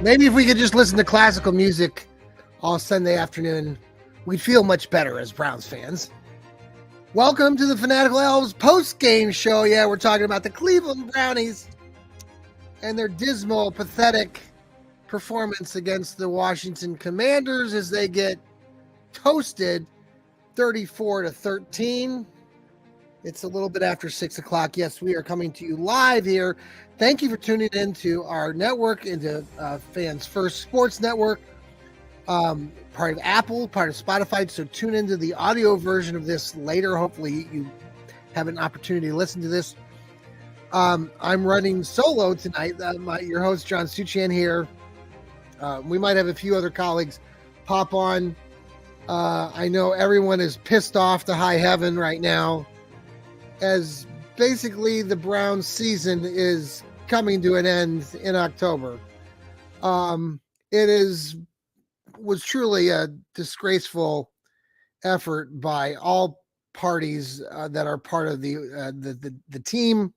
Maybe if we could just listen to classical music all Sunday afternoon, we'd feel much better as Browns fans. Welcome to the Fanatical Elves post-game show. Yeah, we're talking about the Cleveland Brownies and their dismal, pathetic performance against the Washington Commanders as they get toasted 34-13. It's a little bit after 6 o'clock. Yes, we are coming to you live here. Thank you for tuning in to our network, into Fans First Sports Network, part of Apple, part of Spotify. So tune into the audio version of this later. Hopefully you have an opportunity to listen to this. I'm running solo tonight. Your host, John Suchan, here. We might have a few other colleagues pop on. I know everyone is pissed off to high heaven right now, as basically the Browns season is coming to an end in October. It was truly a disgraceful effort by all parties that are part of the team.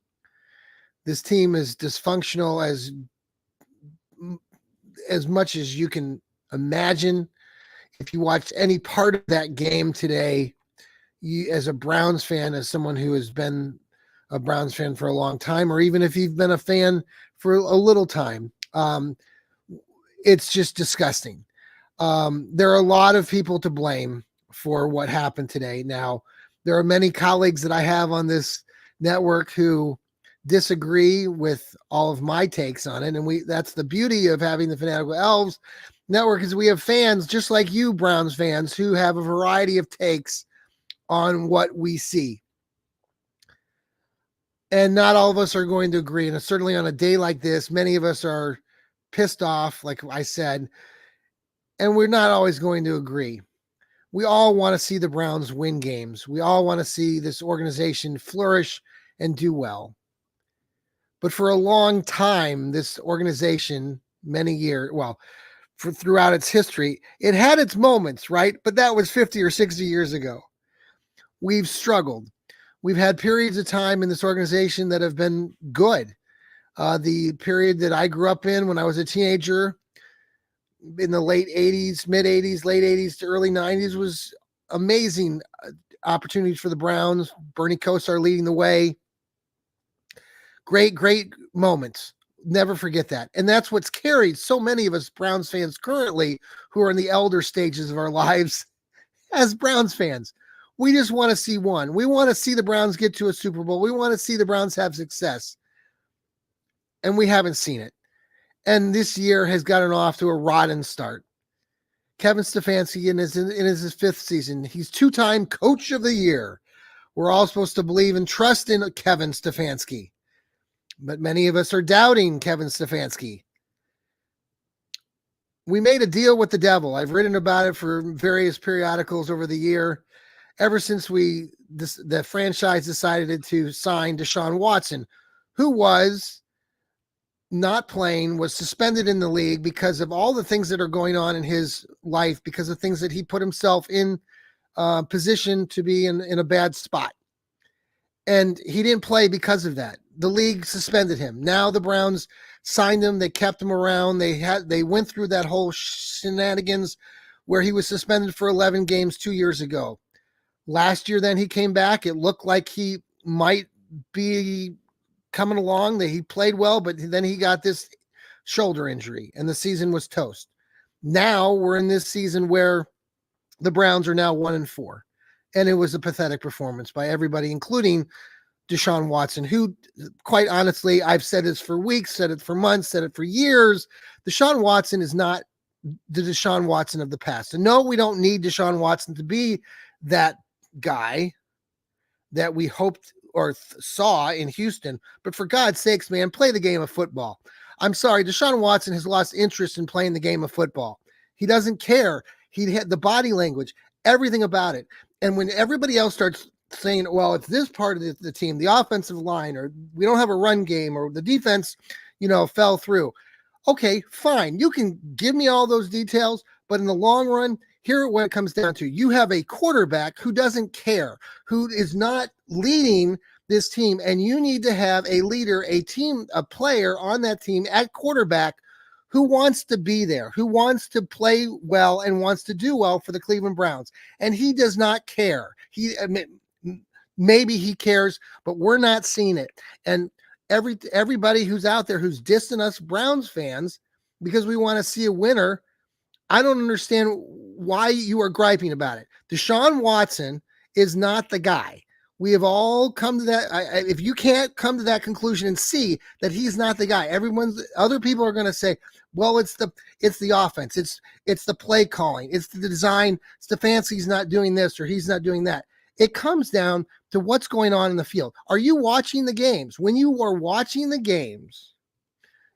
This team is dysfunctional as much as you can imagine. If you watched any part of that game today, you, as a Browns fan, as someone who has been a Browns fan for a long time, or even if you've been a fan for a little time, it's just disgusting. There are a lot of people to blame for what happened today. Now, there are many colleagues that I have on this network who disagree with all of my takes on it. And that's the beauty of having the Fanatical Elves network, is we have fans just like you, Browns fans, who have a variety of takes on what we see. And not all of us are going to agree. And certainly on a day like this, many of us are pissed off, like I said, and we're not always going to agree. We all want to see the Browns win games. We all want to see this organization flourish and do well. But for a long time, this organization, many years, throughout its history, it had its moments, right? But that was 50 or 60 years ago. We've struggled. We've had periods of time in this organization that have been good. The period that I grew up in when I was a teenager in the late 80s, mid 80s, late 80s to early 90s was amazing opportunities for the Browns. Bernie Kosar leading the way. Great, great moments. Never forget that. And that's what's carried so many of us Browns fans currently, who are in the elder stages of our lives as Browns fans. We just want to see one. We want to see the Browns get to a Super Bowl. We want to see the Browns have success. And we haven't seen it. And this year has gotten off to a rotten start. Kevin Stefanski in his fifth season. He's two-time Coach of the Year. We're all supposed to believe and trust in Kevin Stefanski. But many of us are doubting Kevin Stefanski. We made a deal with the devil. I've written about it for various periodicals over the year. Ever since the franchise decided to sign Deshaun Watson, who was not playing, was suspended in the league because of all the things that are going on in his life, because of things that he put himself in position to be in a bad spot. And he didn't play because of that. The league suspended him. Now the Browns signed him. They kept him around. They went through that whole shenanigans where he was suspended for 11 games 2 years ago. Last year, then he came back. It looked like he might be coming along, that he played well, but then he got this shoulder injury and the season was toast. Now we're in this season where the Browns are now 1-4. And it was a pathetic performance by everybody, including Deshaun Watson, who, quite honestly, I've said this for weeks, said it for months, said it for years. Deshaun Watson is not the Deshaun Watson of the past. And no, we don't need Deshaun Watson to be that guy. that we hoped or saw in Houston. But for God's sakes, man, play the game of football. I'm sorry, Deshaun Watson has lost interest in playing the game of football. He doesn't care. He had the body language, everything about it. And when everybody else starts saying, well, it's this part of the team, the offensive line, or we don't have a run game, or the defense, fell through. Okay, fine. You can give me all those details, but in the long run, here what it comes down to. You have a quarterback who doesn't care, who is not leading this team, and you need to have a leader, a player on that team at quarterback who wants to be there, who wants to play well and wants to do well for the Cleveland Browns. And he does not care. Maybe he cares, but we're not seeing it. And everybody who's out there who's dissing us Browns fans because we want to see a winner, I don't understand why you are griping about it. Deshaun Watson is not the guy. We have all come to that. If you can't come to that conclusion and see that he's not the guy, other people are going to say, well, it's the offense. It's the play calling. It's the design. Stefanski's not doing this or he's not doing that. It comes down to what's going on in the field. Are you watching the games? When you are watching the games,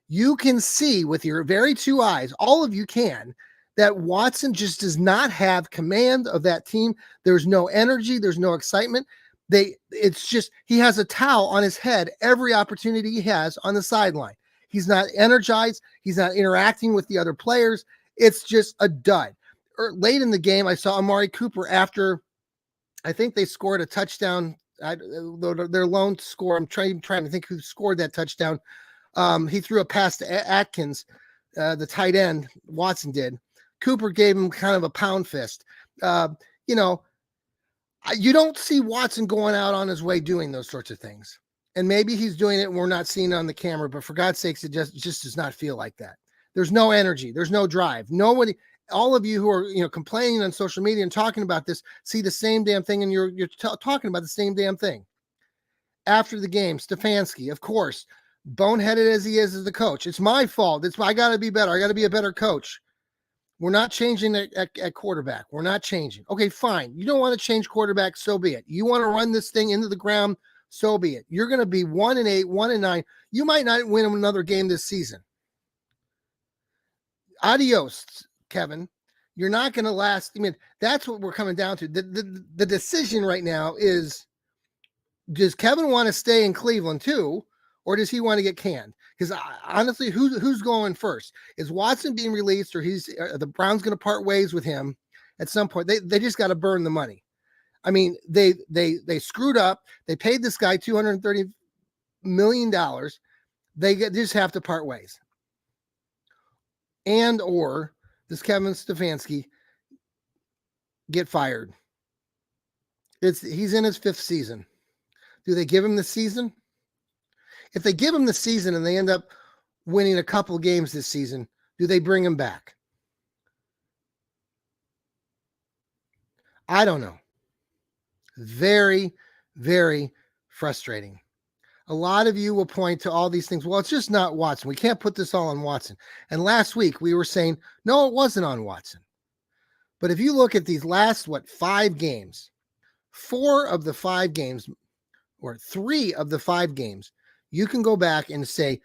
you can see with your very two eyes, all of you can, that Watson just does not have command of that team. There's no energy. There's no excitement. It's just, he has a towel on his head every opportunity he has on the sideline. He's not energized. He's not interacting with the other players. It's just a dud. Late in the game, I saw Amari Cooper after, I think they scored a touchdown. Their lone score. I'm trying to think who scored that touchdown. He threw a pass to Atkins, the tight end. Watson did. Cooper gave him kind of a pound fist. You don't see Watson going out on his way doing those sorts of things. And maybe he's doing it and we're not seeing it on the camera, but for God's sakes, it just does not feel like that. There's no energy. There's no drive. Nobody, all of you who are, complaining on social media and talking about this, see the same damn thing, and you're talking about the same damn thing. After the game, Stefanski, of course, boneheaded as he is as the coach. It's my fault. I got to be better. I got to be a better coach. We're not changing at quarterback. We're not changing. Okay, fine. You don't want to change quarterback, so be it. You want to run this thing into the ground, so be it. You're going to be 1-8, 1-9. You might not win another game this season. Adios, Kevin. You're not going to last. I mean, that's what we're coming down to. The decision right now is, does Kevin want to stay in Cleveland too, or does he want to get canned? Because honestly, who's going first? Is Watson being released, or the Browns going to part ways with him at some point? They just got to burn the money. I mean, they screwed up. They paid this guy $230 million. They just have to part ways. And or does Kevin Stefanski get fired? He's in his 5th season. Do they give him the season? If they give him the season and they end up winning a couple games this season, do they bring him back? I don't know. Very, very frustrating. A lot of you will point to all these things. Well, it's just not Watson. We can't put this all on Watson. And last week we were saying, no, it wasn't on Watson. But if you look at these last, 5 games, 4 of the 5 games, or 3 of the 5 games, you can go back and say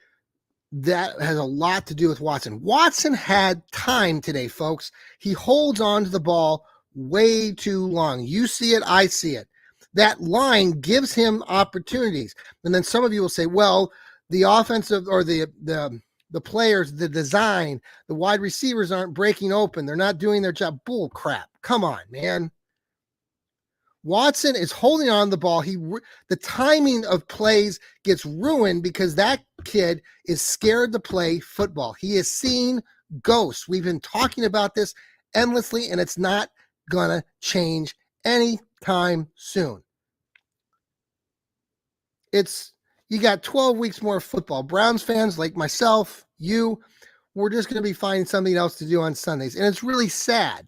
that has a lot to do with Watson. Watson had time today, folks. He holds on to the ball way too long. You see it, I see it. That line gives him opportunities. And then some of you will say, well, the offensive or the players, the design, the wide receivers aren't breaking open. They're not doing their job. Bull crap. Come on, man. Watson is holding on to the ball. The timing of plays gets ruined because that kid is scared to play football. He is seeing ghosts. We've been talking about this endlessly, and it's not going to change anytime soon. You got 12 weeks more of football. Browns fans like myself, we're just going to be finding something else to do on Sundays. And it's really sad.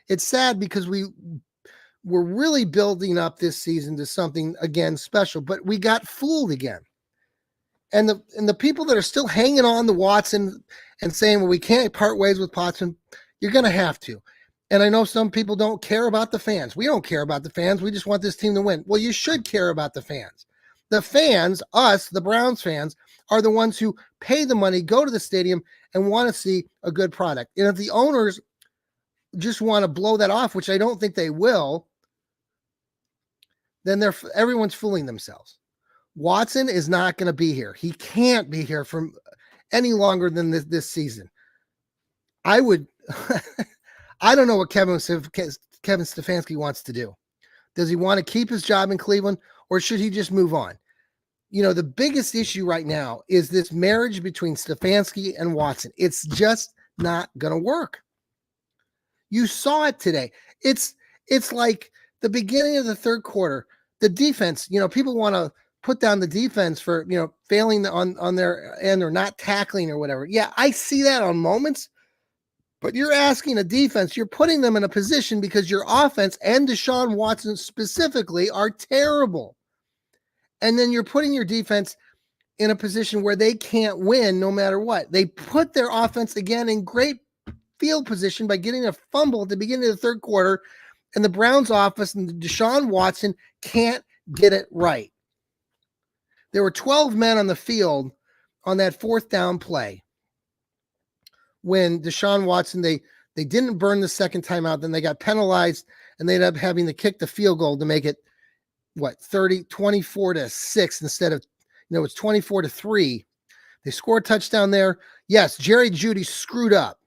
It's sad because we're really building up this season to something, again, special, but we got fooled again. And the people that are still hanging on to Watson and saying, well, we can't part ways with Watson, you're going to have to. And I know some people don't care about the fans. We don't care about the fans. We just want this team to win. Well, you should care about the fans. The fans, us, the Browns fans, are the ones who pay the money, go to the stadium, and want to see a good product. And if the owners just want to blow that off, which I don't think they will, then everyone's fooling themselves. Watson is not going to be here. He can't be here for any longer than this season. I would, I don't know what Kevin Stefanski wants to do. Does he want to keep his job in Cleveland, or should he just move on? You know, the biggest issue right now is this marriage between Stefanski and Watson. It's just not going to work. You saw it today. It's like the beginning of the third quarter. The defense, you know, people want to put down the defense for, you know, failing on their end or not tackling or whatever. Yeah, I see that on moments. But you're asking a defense, you're putting them in a position because your offense and Deshaun Watson specifically are terrible. And then you're putting your defense in a position where they can't win no matter what. They put their offense again in great field position by getting a fumble at the beginning of the third quarter, and the Browns offense and Deshaun Watson can't get it right. There were 12 men on the field on that fourth down play. When Deshaun Watson, they didn't burn the second time out, then they got penalized, and they ended up having to kick the field goal to make it, 24-6 instead of, it's 24-3. They scored a touchdown there. Yes, Jerry Jeudy screwed up.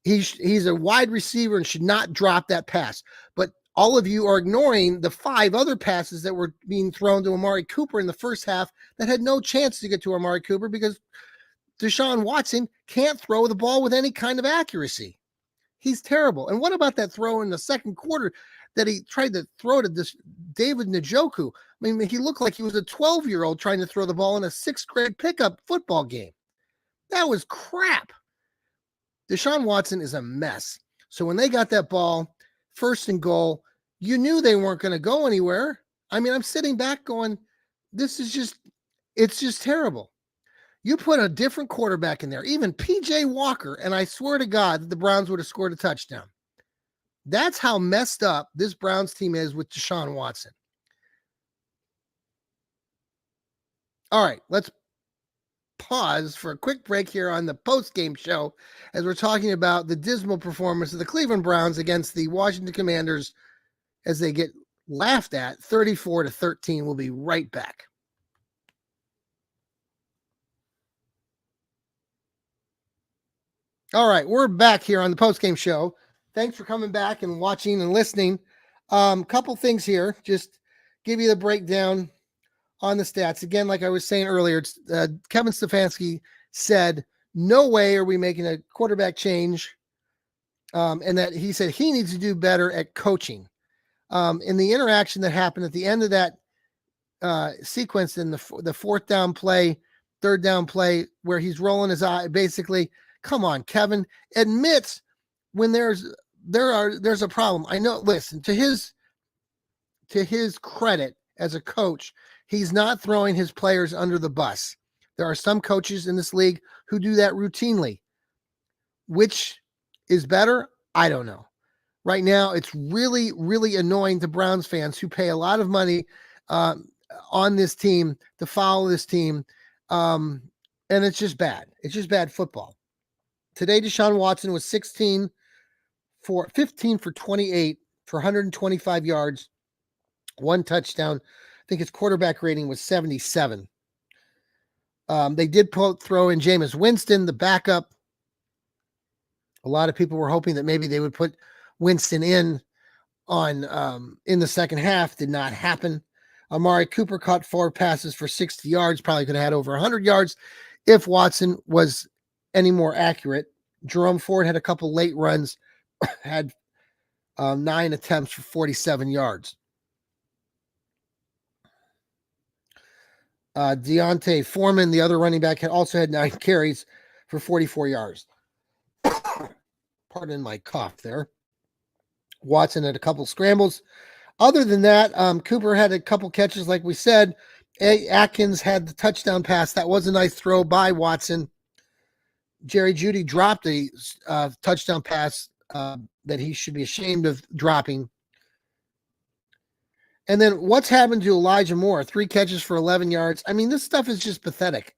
He's a wide receiver and should not drop that pass. But all of you are ignoring the 5 other passes that were being thrown to Amari Cooper in the first half that had no chance to get to Amari Cooper because Deshaun Watson can't throw the ball with any kind of accuracy. He's terrible. And what about that throw in the second quarter that he tried to throw to this David Njoku? I mean, he looked like he was a 12-year-old trying to throw the ball in a 6th grade pickup football game. That was crap. Deshaun Watson is a mess. So when they got that ball, first and goal, you knew they weren't going to go anywhere. I mean, I'm sitting back going, it's just terrible. You put a different quarterback in there, even P.J. Walker, and I swear to God that the Browns would have scored a touchdown. That's how messed up this Browns team is with Deshaun Watson. All right, let's pause for a quick break here on the post-game show as we're talking about the dismal performance of the Cleveland Browns against the Washington Commanders as they get laughed at 34-13. We'll be right back. All right, we're back here on the postgame show. Thanks for coming back and watching and listening. Couple things here, just give you the breakdown on the stats. Again, like I was saying earlier, Kevin Stefanski said, no way are we making a quarterback change, and that he said he needs to do better at coaching. In the interaction that happened at the end of that sequence in the fourth down play, third down play, where he's rolling his eye, basically, come on, Kevin, admits when there's a problem. I know, listen, to his credit as a coach, he's not throwing his players under the bus. There are some coaches in this league who do that routinely. Which is better? I don't know. Right now, it's really, really annoying to Browns fans who pay a lot of money on this team to follow this team. And it's just bad. It's just bad football. Today, Deshaun Watson was 15 for 28 for 125 yards, 1 touchdown. I think his quarterback rating was 77. They did throw in Jameis Winston, the backup. A lot of people were hoping that maybe they would put Winston in the second half. Did not happen. Amari Cooper caught 4 passes for 60 yards. Probably could have had over 100 yards if Watson was any more accurate. Jerome Ford had a couple late runs, had 9 attempts for 47 yards. Deontay Foreman, the other running back, also had 9 carries for 44 yards. Pardon my cough there. Watson had a couple scrambles. Other than that, Cooper had a couple catches, like we said. Atkins had the touchdown pass. That was a nice throw by Watson. Jerry Jeudy dropped a touchdown pass that he should be ashamed of dropping. And then what's happened to Elijah Moore? 3 catches for 11 yards. I mean, this stuff is just pathetic.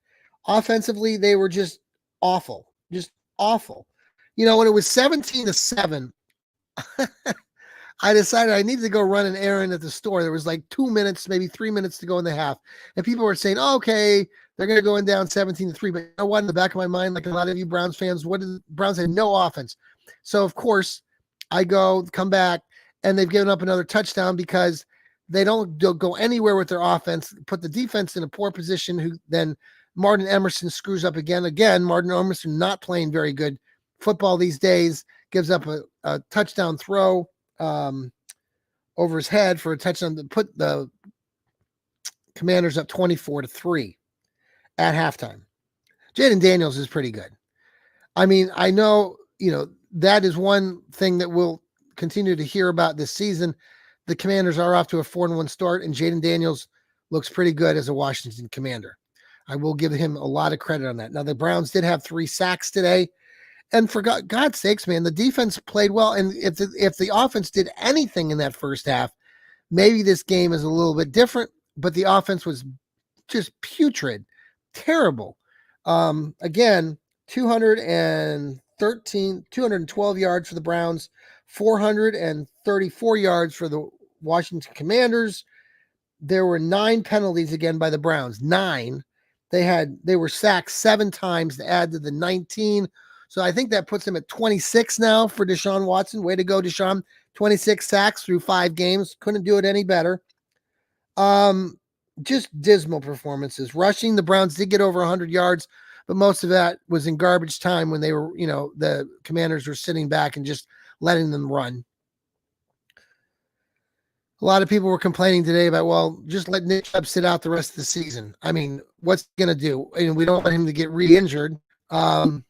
Offensively, they were just awful. Just awful. You know, when it was 17-7, I decided I needed to go run an errand at the store. There was like 2 minutes, maybe 3 minutes to go in the half. And people were saying, oh, okay, they're going to go in down 17-3. But you know what? In the back of my mind, like a lot of you Browns fans, Browns had no offense. So, of course, I come back, and they've given up another touchdown because they don't go anywhere with their offense, put the defense in a poor position, who then Martin Emerson screws up again. Again, Martin Emerson not playing very good football these days, gives up a touchdown throw over his head for a touchdown to put the Commanders up 24-3 at halftime. Jaden Daniels is pretty good. I mean, I know, that is one thing that we'll continue to hear about this season. The Commanders are off to a 4-1 start, and Jaden Daniels looks pretty good as a Washington Commander. I will give him a lot of credit on that. Now, the Browns did have 3 sacks today. And for God's sakes, man, the defense played well. And if the offense did anything in that first half, maybe this game is a little bit different. But the offense was just putrid, terrible. Again, 212 yards for the Browns, 434 yards for the Washington Commanders. There were 9 penalties again by the Browns. 9. They were sacked 7 times to add to the 19. So I think that puts him at 26 now for Deshaun Watson. Way to go, Deshaun. 26 sacks through 5 games. Couldn't do it any better. Just dismal performances. Rushing, the Browns did get over 100 yards, but most of that was in garbage time when they were, the Commanders were sitting back and just letting them run. A lot of people were complaining today about, well, just let Nick Chubb sit out the rest of the season. I mean, what's he going to do? And we don't want him to get re-injured. I'm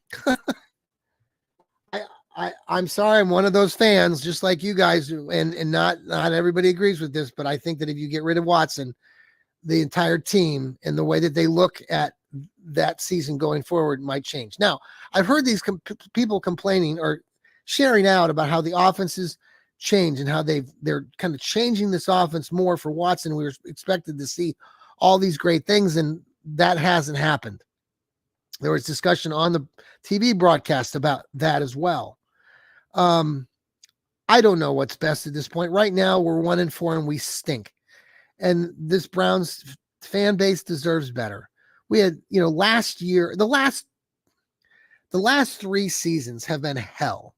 sorry, I'm one of those fans, just like you guys, and not everybody agrees with this, but I think that if you get rid of Watson, the entire team and the way that they look at that season going forward might change. Now, I've heard these people complaining or sharing out about how the offenses change and how they're kind of changing this offense more for Watson. We were expected to see all these great things, and that hasn't happened. There was discussion on the TV broadcast about that as well. I don't know what's best at this point. Right now, we're 1-4 and we stink. And this Browns fan base deserves better. We had, last year, the last 3 seasons have been hell,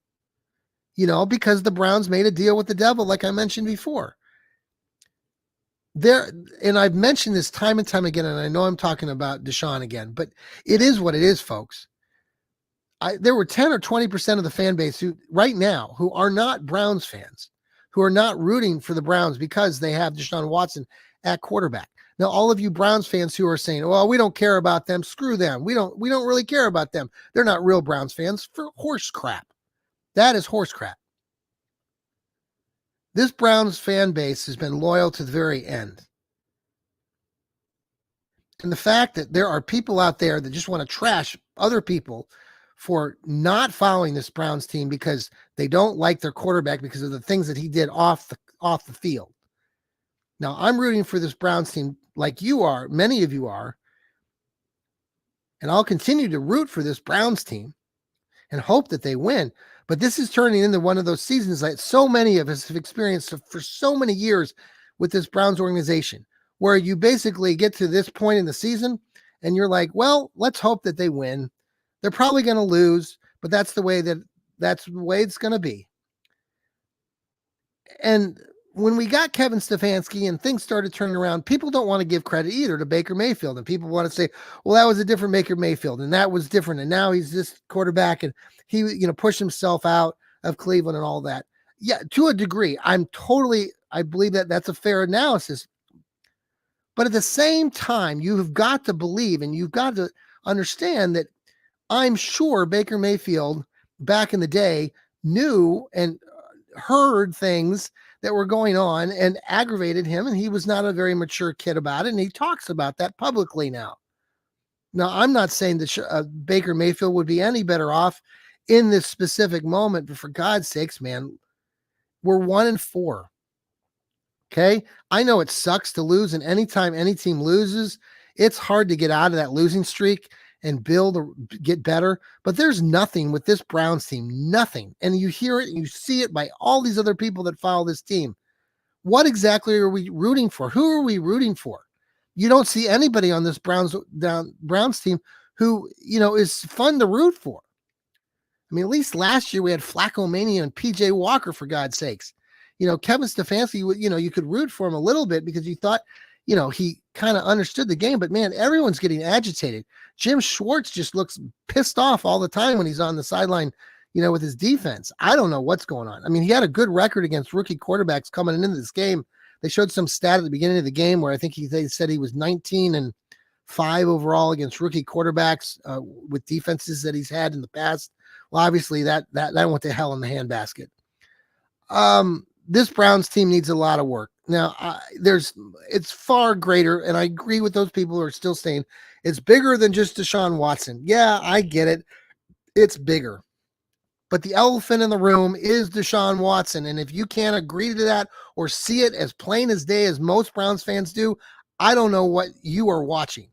because the Browns made a deal with the devil, like I mentioned before. And I've mentioned this time and time again, and I know I'm talking about Deshaun again, but it is what it is, folks. There were 10 or 20% of the fan base who are not Browns fans, who are not rooting for the Browns because they have Deshaun Watson at quarterback. Now, all of you Browns fans who are saying, well, we don't care about them, screw them. We don't really care about them. They're not real Browns fans. For horse crap. That is horse crap. This Browns fan base has been loyal to the very end. And the fact that there are people out there that just want to trash other people for not following this Browns team because they don't like their quarterback because of the things that he did off the field. Now, I'm rooting for this Browns team like you are, many of you are, and I'll continue to root for this Browns team and hope that they win. But this is turning into one of those seasons that so many of us have experienced for so many years with this Browns organization, where you basically get to this point in the season and you're like, well, let's hope that they win. They're probably going to lose, but that's the way it's going to be. And when we got Kevin Stefanski and things started turning around, people don't want to give credit either to Baker Mayfield. And people want to say, well, that was a different Baker Mayfield and that was different. And now he's this quarterback and he, pushed himself out of Cleveland and all that. Yeah, to a degree, I believe that that's a fair analysis. But at the same time, you have got to believe and you've got to understand that I'm sure Baker Mayfield back in the day knew and heard things that were going on and aggravated him. And he was not a very mature kid about it. And he talks about that publicly now. Now, I'm not saying that Baker Mayfield would be any better off in this specific moment. But for God's sakes, man, we're 1-4. Okay. I know it sucks to lose, and anytime any team loses, it's hard to get out of that losing streak and build or get better. But there's nothing with this Browns team, nothing. And you hear it and you see it by all these other people that follow this team. What exactly are we rooting for? Who are we rooting for? You don't see anybody on this Browns team who, is fun to root for. I mean, at least last year we had Flacco Mania and PJ Walker, for God's sakes. Kevin Stefanski, you could root for him a little bit because you thought, he kind of understood the game. But, man, everyone's getting agitated. Jim Schwartz just looks pissed off all the time when he's on the sideline, with his defense. I don't know what's going on. I mean, he had a good record against rookie quarterbacks coming into this game. They showed some stat at the beginning of the game where I think they said he was 19-5 overall against rookie quarterbacks with defenses that he's had in the past. Well, obviously that went to hell in the handbasket. This Browns team needs a lot of work. Now, it's far greater, and I agree with those people who are still saying it's bigger than just Deshaun Watson. Yeah, I get it. It's bigger. But the elephant in the room is Deshaun Watson, and if you can't agree to that or see it as plain as day as most Browns fans do, I don't know what you are watching.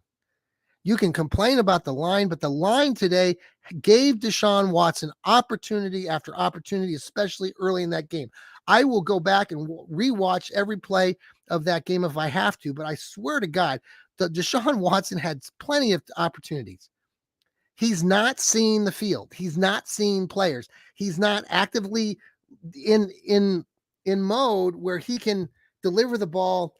You can complain about the line, but the line today gave Deshaun Watson opportunity after opportunity, especially early in that game. I will go back and rewatch every play of that game if I have to, but I swear to God, Deshaun Watson had plenty of opportunities. He's not seeing the field. He's not seeing players. He's not actively in mode where he can deliver the ball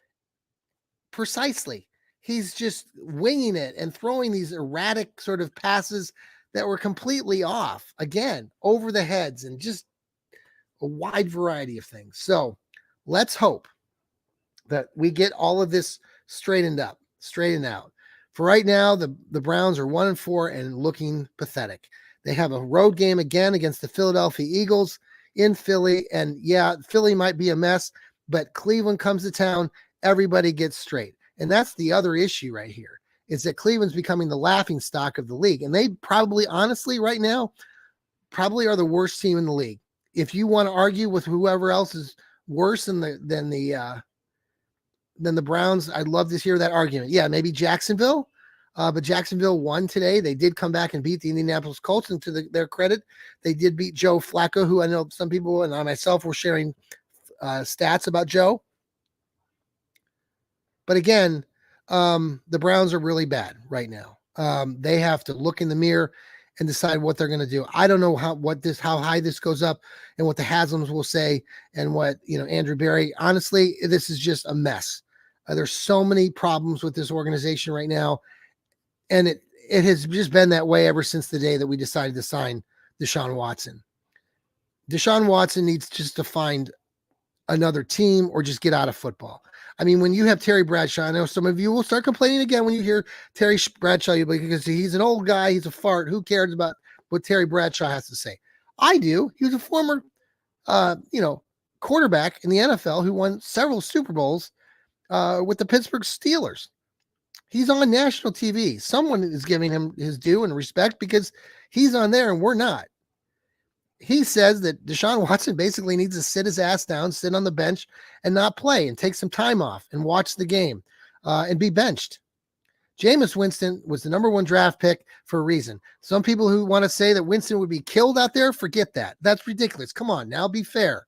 precisely. He's just winging it and throwing these erratic sort of passes that were completely off, again, over the heads and just a wide variety of things. So let's hope that we get all of this straightened out. For right now, the Browns are 1-4 and looking pathetic. They have a road game again against the Philadelphia Eagles in Philly. And yeah, Philly might be a mess, but Cleveland comes to town. Everybody gets straight. And that's the other issue right here, is that Cleveland's becoming the laughing stock of the league. And they probably, honestly, right now, probably are the worst team in the league. If you want to argue with whoever else is worse than the Browns, I'd love to hear that argument. Yeah, maybe Jacksonville, but Jacksonville won today. They did come back and beat the Indianapolis Colts, and to their credit, they did beat Joe Flacco, who I know some people and I myself were sharing stats about Joe. But again, the Browns are really bad right now. They have to look in the mirror and decide what they're going to do. I don't know how high this goes up and what the Haslams will say and what, Andrew Berry. Honestly, this is just a mess. There's so many problems with this organization right now. And it has just been that way ever since the day that we decided to sign Deshaun Watson. Deshaun Watson needs just to find another team or just get out of football. I mean, when you have Terry Bradshaw, I know some of you will start complaining again when you hear Terry Bradshaw, because he's an old guy, he's a fart. Who cares about what Terry Bradshaw has to say? I do. He was a former, quarterback in the NFL who won several Super Bowls with the Pittsburgh Steelers. He's on national TV. Someone is giving him his due and respect because he's on there and we're not. He says that Deshaun Watson basically needs to sit his ass down, sit on the bench and not play and take some time off and watch the game and be benched. Jameis Winston was the number 1 draft pick for a reason. Some people who want to say that Winston would be killed out there, forget that. That's ridiculous. Come on, now be fair.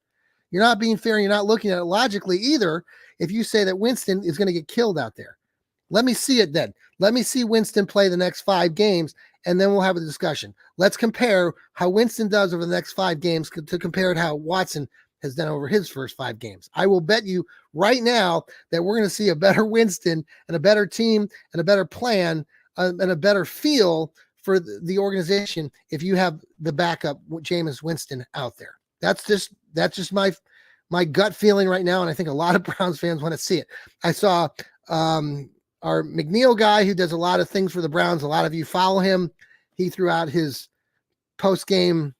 You're not being fair. You're not looking at it logically either if you say that Winston is going to get killed out there. Let me see it then. Let me see Winston play the next 5 games, and then we'll have a discussion. Let's compare how Winston does over the next 5 games to compare it how Watson has done over his first 5 games. I will bet you right now that we're going to see a better Winston and a better team and a better plan and a better feel for the organization if you have the backup Jameis Winston out there. That's just my gut feeling right now, and I think a lot of Browns fans want to see it. I saw our McNeil guy who does a lot of things for the Browns. A lot of you follow him. He threw out his post-game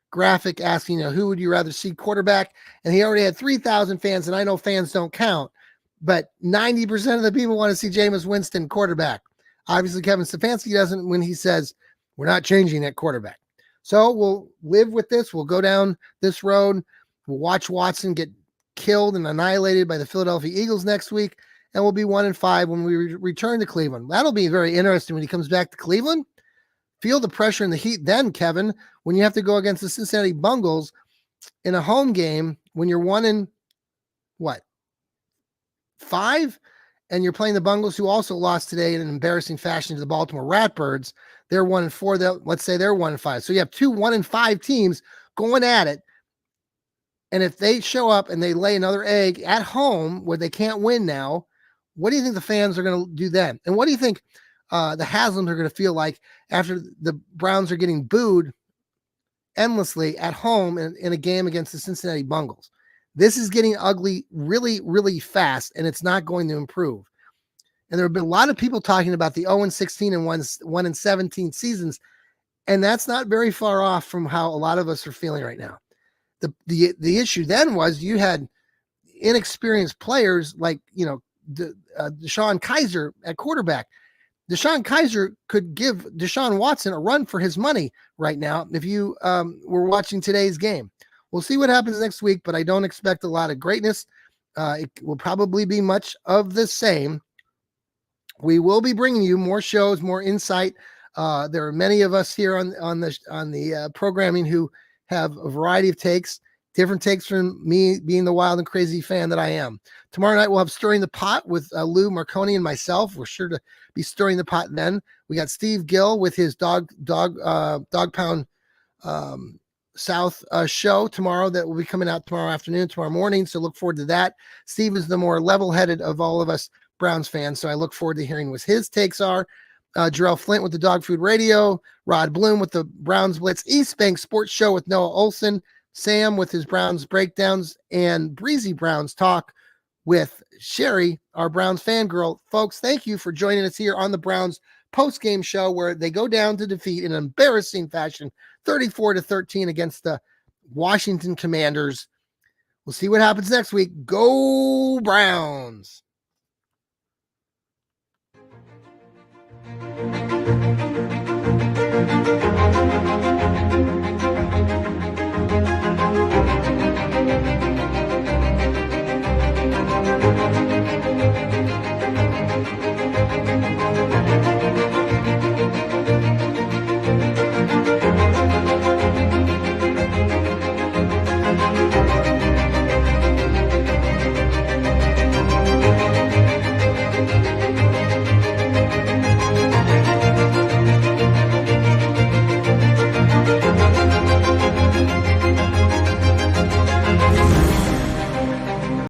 graphic asking, who would you rather see quarterback? And he already had 3,000 fans, and I know fans don't count, but 90% of the people want to see Jameis Winston quarterback. Obviously, Kevin Stefanski doesn't when he says, we're not changing at quarterback. So we'll live with this. We'll go down this road. We'll watch Watson get killed and annihilated by the Philadelphia Eagles next week, and we'll be 1-5 when we return to Cleveland. That'll be very interesting when he comes back to Cleveland. Feel the pressure and the heat then, Kevin, when you have to go against the Cincinnati Bengals in a home game when you're 5, and you're playing the Bengals, who also lost today in an embarrassing fashion to the Baltimore Ratbirds. They're 1-4. Let's say they're 1-5. So you have 2 1-5 teams going at it. And if they show up and they lay another egg at home where they can't win now, what do you think the fans are going to do then? And what do you think the Haslams are going to feel like after the Browns are getting booed endlessly at home in a game against the Cincinnati Bengals? This is getting ugly really, really fast, and it's not going to improve. And there have been a lot of people talking about the 0-16 and 1-17 seasons, and that's not very far off from how a lot of us are feeling right now. The issue then was you had inexperienced players like, Deshaun Kaiser at quarterback. Deshaun Kaiser could give Deshaun Watson a run for his money right now if you were watching today's game. We'll see what happens next week, but I don't expect a lot of greatness. It will probably be much of the same. We will be bringing you more shows, more insight. There are many of us here on the programming who have a variety of takes, different takes from me being the wild and crazy fan that I am. Tomorrow night, we'll have Stirring the Pot with Lou Marconi and myself. We're sure to be stirring the pot then. We got Steve Gill with his Dog Pound South show tomorrow that will be coming out tomorrow morning. So look forward to that. Steve is the more level-headed of all of us Browns fans, so I look forward to hearing what his takes are. Jarrell Flint with the Dog Food Radio, Rod Bloom with the Browns Blitz, East Bank Sports Show with Noah Olson, Sam with his Browns breakdowns, and Breezy Browns Talk with Sherry, our Browns fangirl. Folks, thank you for joining us here on the Browns post-game show, where they go down to defeat in an embarrassing fashion, 34-13 against the Washington Commanders. We'll see what happens next week. Go Browns!